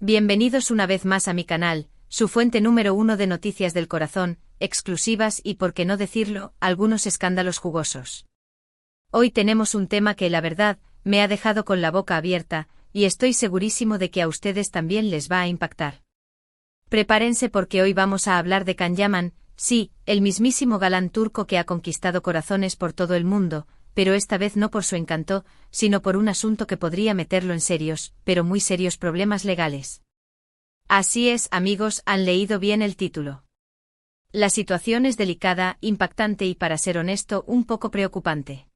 Bienvenidos una vez más a mi canal, su fuente número 1 de noticias del corazón, exclusivas y, por qué no decirlo, algunos escándalos jugosos. Hoy tenemos un tema que la verdad, me ha dejado con la boca abierta, y estoy segurísimo de que a ustedes también les va a impactar. Prepárense porque hoy vamos a hablar de Can Yaman, sí, el mismísimo galán turco que ha conquistado corazones por todo el mundo, pero esta vez no por su encanto, sino por un asunto que podría meterlo en serios, pero muy serios problemas legales. Así es, amigos, han leído bien el título. La situación es delicada, impactante y, para ser honesto, un poco preocupante.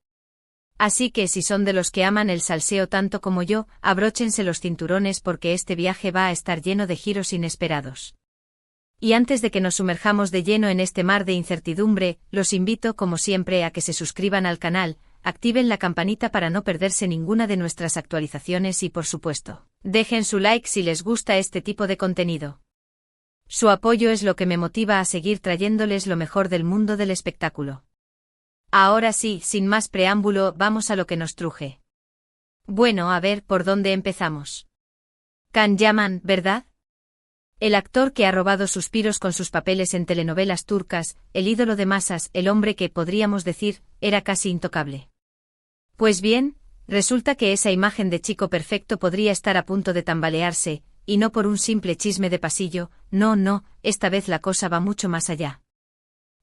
Así que si son de los que aman el salseo tanto como yo, abróchense los cinturones porque este viaje va a estar lleno de giros inesperados. Y antes de que nos sumerjamos de lleno en este mar de incertidumbre, los invito, como siempre, a que se suscriban al canal, activen la campanita para no perderse ninguna de nuestras actualizaciones y, por supuesto, dejen su like si les gusta este tipo de contenido. Su apoyo es lo que me motiva a seguir trayéndoles lo mejor del mundo del espectáculo. Ahora sí, sin más preámbulo, vamos a lo que nos truje. Bueno, a ver, ¿por dónde empezamos? Can Yaman, ¿verdad? El actor que ha robado suspiros con sus papeles en telenovelas turcas, el ídolo de masas, el hombre que, podríamos decir, era casi intocable. Pues bien, resulta que esa imagen de chico perfecto podría estar a punto de tambalearse, y no por un simple chisme de pasillo, no, esta vez la cosa va mucho más allá.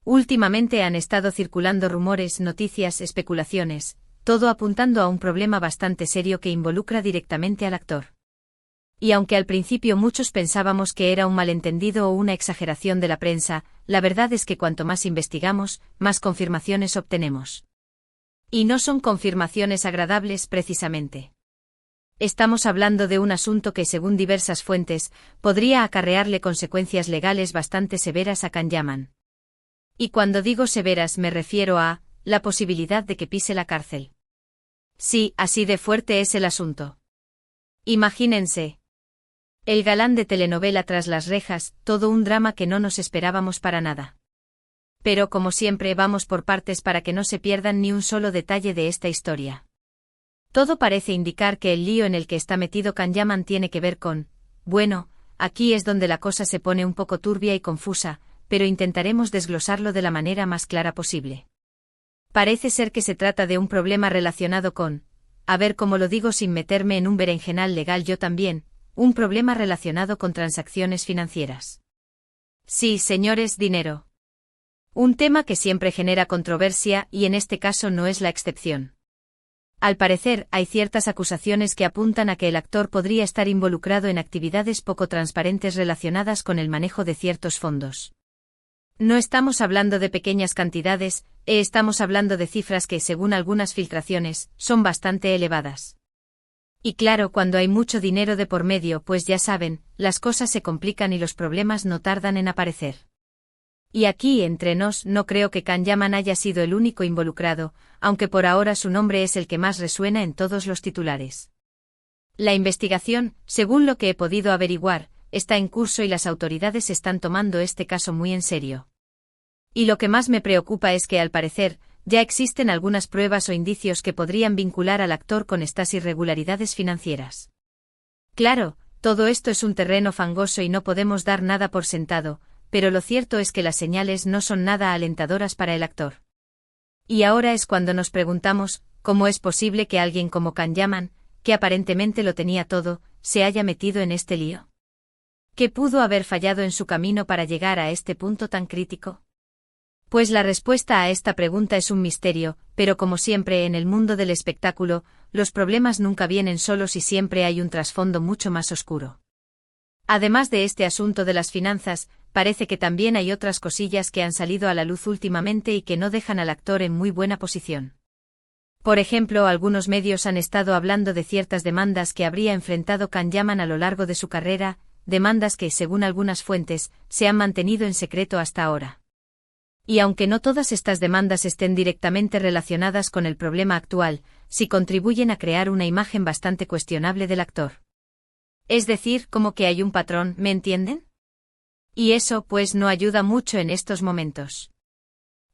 Últimamente han estado circulando rumores, noticias, especulaciones, todo apuntando a un problema bastante serio que involucra directamente al actor. Y aunque al principio muchos pensábamos que era un malentendido o una exageración de la prensa, la verdad es que cuanto más investigamos, más confirmaciones obtenemos. Y no son confirmaciones agradables precisamente. Estamos hablando de un asunto que, según diversas fuentes, podría acarrearle consecuencias legales bastante severas a Can Yaman. Y cuando digo severas me refiero a la posibilidad de que pise la cárcel. Sí, así de fuerte es el asunto. Imagínense. El galán de telenovela tras las rejas, todo un drama que no nos esperábamos para nada. Pero como siempre vamos por partes para que no se pierdan ni un solo detalle de esta historia. Todo parece indicar que el lío en el que está metido Can Yaman tiene que ver con, bueno, aquí es donde la cosa se pone un poco turbia y confusa, pero intentaremos desglosarlo de la manera más clara posible. Parece ser que se trata de un problema relacionado con, a ver cómo lo digo sin meterme en un berenjenal legal yo también, un problema relacionado con transacciones financieras. Sí, señores, dinero. Un tema que siempre genera controversia y en este caso no es la excepción. Al parecer, hay ciertas acusaciones que apuntan a que el actor podría estar involucrado en actividades poco transparentes relacionadas con el manejo de ciertos fondos. No estamos hablando de pequeñas cantidades, estamos hablando de cifras que, según algunas filtraciones, son bastante elevadas. Y claro, cuando hay mucho dinero de por medio, pues ya saben, las cosas se complican y los problemas no tardan en aparecer. Y aquí, entre nos, no creo que Can Yaman haya sido el único involucrado, aunque por ahora su nombre es el que más resuena en todos los titulares. La investigación, según lo que he podido averiguar, está en curso y las autoridades están tomando este caso muy en serio. Y lo que más me preocupa es que, al parecer, ya existen algunas pruebas o indicios que podrían vincular al actor con estas irregularidades financieras. Claro, todo esto es un terreno fangoso y no podemos dar nada por sentado, pero lo cierto es que las señales no son nada alentadoras para el actor. Y ahora es cuando nos preguntamos, ¿cómo es posible que alguien como Can Yaman, que aparentemente lo tenía todo, se haya metido en este lío? ¿Qué pudo haber fallado en su camino para llegar a este punto tan crítico? Pues la respuesta a esta pregunta es un misterio, pero como siempre en el mundo del espectáculo, los problemas nunca vienen solos y siempre hay un trasfondo mucho más oscuro. Además de este asunto de las finanzas, parece que también hay otras cosillas que han salido a la luz últimamente y que no dejan al actor en muy buena posición. Por ejemplo, algunos medios han estado hablando de ciertas demandas que habría enfrentado Can Yaman a lo largo de su carrera, demandas que, según algunas fuentes, se han mantenido en secreto hasta ahora. Y aunque no todas estas demandas estén directamente relacionadas con el problema actual, sí contribuyen a crear una imagen bastante cuestionable del actor. Es decir, como que hay un patrón, ¿me entienden? Y eso, pues, no ayuda mucho en estos momentos.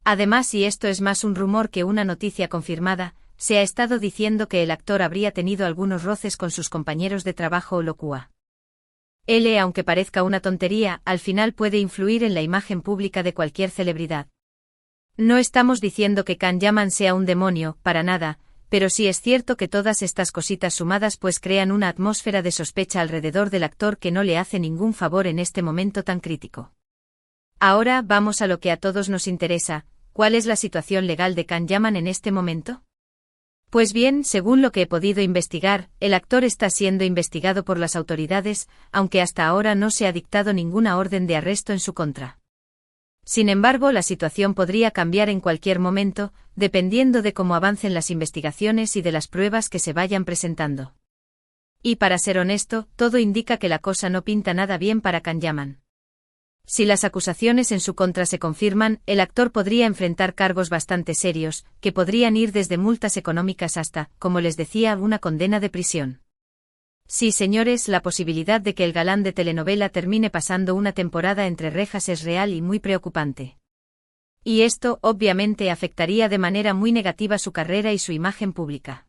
Además, y esto es más un rumor que una noticia confirmada, se ha estado diciendo que el actor habría tenido algunos roces con sus compañeros de trabajo o locura. Aunque parezca una tontería, al final puede influir en la imagen pública de cualquier celebridad. No estamos diciendo que Can Yaman sea un demonio, para nada, pero sí es cierto que todas estas cositas sumadas pues crean una atmósfera de sospecha alrededor del actor que no le hace ningún favor en este momento tan crítico. Ahora vamos a lo que a todos nos interesa, ¿cuál es la situación legal de Can Yaman en este momento? Pues bien, según lo que he podido investigar, el actor está siendo investigado por las autoridades, aunque hasta ahora no se ha dictado ninguna orden de arresto en su contra. Sin embargo, la situación podría cambiar en cualquier momento, dependiendo de cómo avancen las investigaciones y de las pruebas que se vayan presentando. Y para ser honesto, todo indica que la cosa no pinta nada bien para Can Yaman. Si las acusaciones en su contra se confirman, el actor podría enfrentar cargos bastante serios, que podrían ir desde multas económicas hasta, como les decía, una condena de prisión. Sí, señores, la posibilidad de que el galán de telenovela termine pasando una temporada entre rejas es real y muy preocupante. Y esto, obviamente, afectaría de manera muy negativa su carrera y su imagen pública.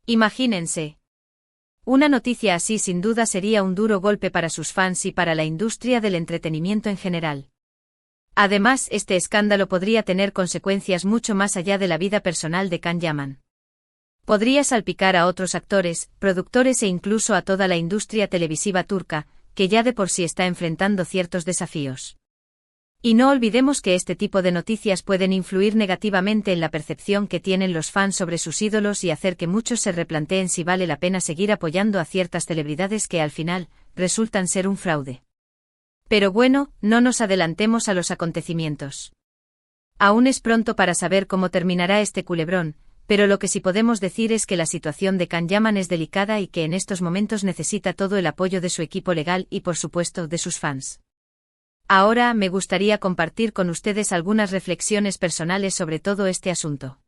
Imagínense. Una noticia así sin duda sería un duro golpe para sus fans y para la industria del entretenimiento en general. Además, este escándalo podría tener consecuencias mucho más allá de la vida personal de Can Yaman. Podría salpicar a otros actores, productores e incluso a toda la industria televisiva turca, que ya de por sí está enfrentando ciertos desafíos. Y no olvidemos que este tipo de noticias pueden influir negativamente en la percepción que tienen los fans sobre sus ídolos y hacer que muchos se replanteen si vale la pena seguir apoyando a ciertas celebridades que al final resultan ser un fraude. Pero bueno, no nos adelantemos a los acontecimientos. Aún es pronto para saber cómo terminará este culebrón, pero lo que sí podemos decir es que la situación de Can Yaman es delicada y que en estos momentos necesita todo el apoyo de su equipo legal y por supuesto de sus fans. Ahora me gustaría compartir con ustedes algunas reflexiones personales sobre todo este asunto.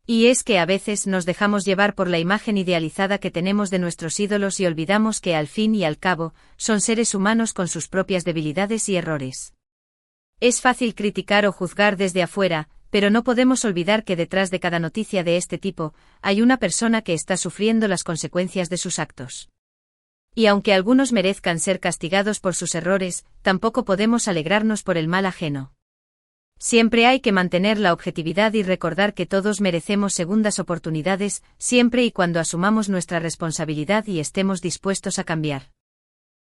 Y es que a veces nos dejamos llevar por la imagen idealizada que tenemos de nuestros ídolos y olvidamos que al fin y al cabo, son seres humanos con sus propias debilidades y errores. Es fácil criticar o juzgar desde afuera, pero no podemos olvidar que detrás de cada noticia de este tipo, hay una persona que está sufriendo las consecuencias de sus actos. Y aunque algunos merezcan ser castigados por sus errores, tampoco podemos alegrarnos por el mal ajeno. Siempre hay que mantener la objetividad y recordar que todos merecemos segundas oportunidades, siempre y cuando asumamos nuestra responsabilidad y estemos dispuestos a cambiar.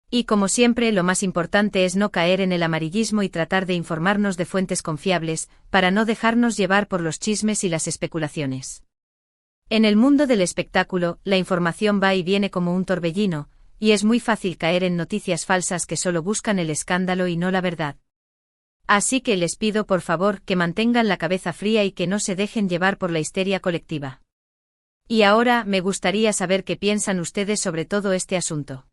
Y como siempre, lo más importante es no caer en el amarillismo y tratar de informarnos de fuentes confiables, para no dejarnos llevar por los chismes y las especulaciones. En el mundo del espectáculo, la información va y viene como un torbellino, y es muy fácil caer en noticias falsas que solo buscan el escándalo y no la verdad. Así que les pido por favor que mantengan la cabeza fría y que no se dejen llevar por la histeria colectiva. Y ahora me gustaría saber qué piensan ustedes sobre todo este asunto.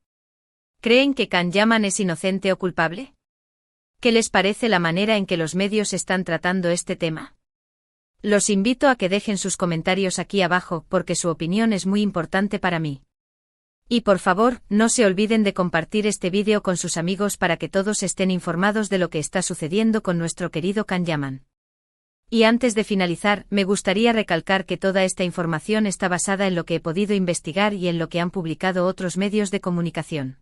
¿Creen que Can Yaman es inocente o culpable? ¿Qué les parece la manera en que los medios están tratando este tema? Los invito a que dejen sus comentarios aquí abajo porque su opinión es muy importante para mí. Y por favor, no se olviden de compartir este vídeo con sus amigos para que todos estén informados de lo que está sucediendo con nuestro querido Can Yaman. Y antes de finalizar, me gustaría recalcar que toda esta información está basada en lo que he podido investigar y en lo que han publicado otros medios de comunicación.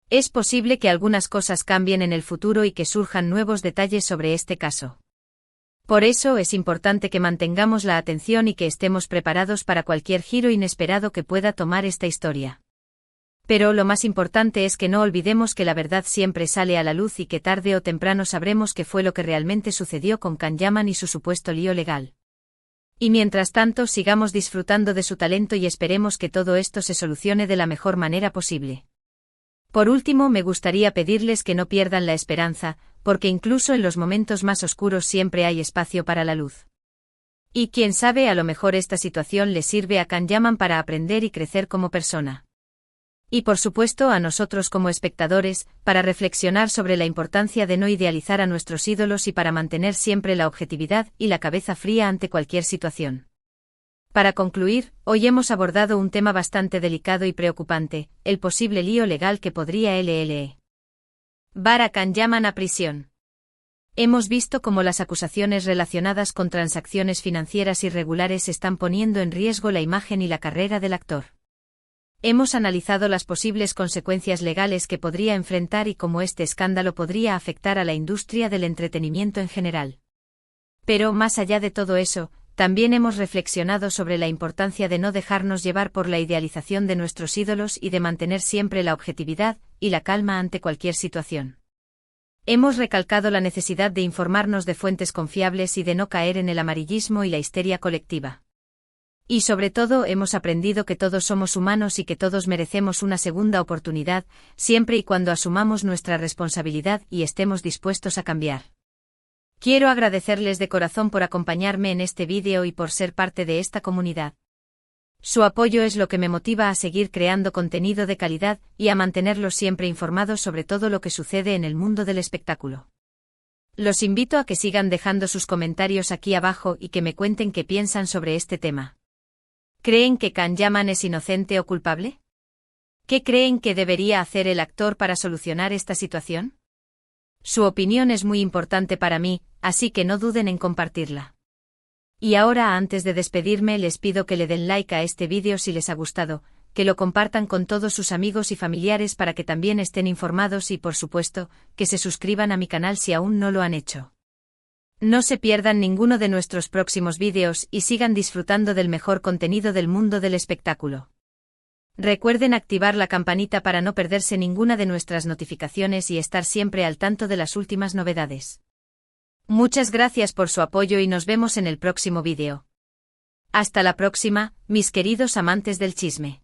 Es posible que algunas cosas cambien en el futuro y que surjan nuevos detalles sobre este caso. Por eso es importante que mantengamos la atención y que estemos preparados para cualquier giro inesperado que pueda tomar esta historia. Pero lo más importante es que no olvidemos que la verdad siempre sale a la luz y que tarde o temprano sabremos qué fue lo que realmente sucedió con Can Yaman y su supuesto lío legal. Y mientras tanto sigamos disfrutando de su talento y esperemos que todo esto se solucione de la mejor manera posible. Por último, me gustaría pedirles que no pierdan la esperanza, porque incluso en los momentos más oscuros siempre hay espacio para la luz. Y quién sabe, a lo mejor esta situación le sirve a Can Yaman para aprender y crecer como persona. Y por supuesto a nosotros como espectadores, para reflexionar sobre la importancia de no idealizar a nuestros ídolos y para mantener siempre la objetividad y la cabeza fría ante cualquier situación. Para concluir, hoy hemos abordado un tema bastante delicado y preocupante, el posible lío legal que podría llevar a Can Yaman a prisión. Hemos visto cómo las acusaciones relacionadas con transacciones financieras irregulares están poniendo en riesgo la imagen y la carrera del actor. Hemos analizado las posibles consecuencias legales que podría enfrentar y cómo este escándalo podría afectar a la industria del entretenimiento en general. Pero, más allá de todo eso, también hemos reflexionado sobre la importancia de no dejarnos llevar por la idealización de nuestros ídolos y de mantener siempre la objetividad y la calma ante cualquier situación. Hemos recalcado la necesidad de informarnos de fuentes confiables y de no caer en el amarillismo y la histeria colectiva. Y sobre todo hemos aprendido que todos somos humanos y que todos merecemos una segunda oportunidad, siempre y cuando asumamos nuestra responsabilidad y estemos dispuestos a cambiar. Quiero agradecerles de corazón por acompañarme en este vídeo y por ser parte de esta comunidad. Su apoyo es lo que me motiva a seguir creando contenido de calidad y a mantenerlos siempre informados sobre todo lo que sucede en el mundo del espectáculo. Los invito a que sigan dejando sus comentarios aquí abajo y que me cuenten qué piensan sobre este tema. ¿Creen que Can Yaman es inocente o culpable? ¿Qué creen que debería hacer el actor para solucionar esta situación? Su opinión es muy importante para mí, así que no duden en compartirla. Y ahora, antes de despedirme, les pido que le den like a este vídeo si les ha gustado, que lo compartan con todos sus amigos y familiares para que también estén informados y, por supuesto, que se suscriban a mi canal si aún no lo han hecho. No se pierdan ninguno de nuestros próximos vídeos y sigan disfrutando del mejor contenido del mundo del espectáculo. Recuerden activar la campanita para no perderse ninguna de nuestras notificaciones y estar siempre al tanto de las últimas novedades. Muchas gracias por su apoyo y nos vemos en el próximo vídeo. Hasta la próxima, mis queridos amantes del chisme.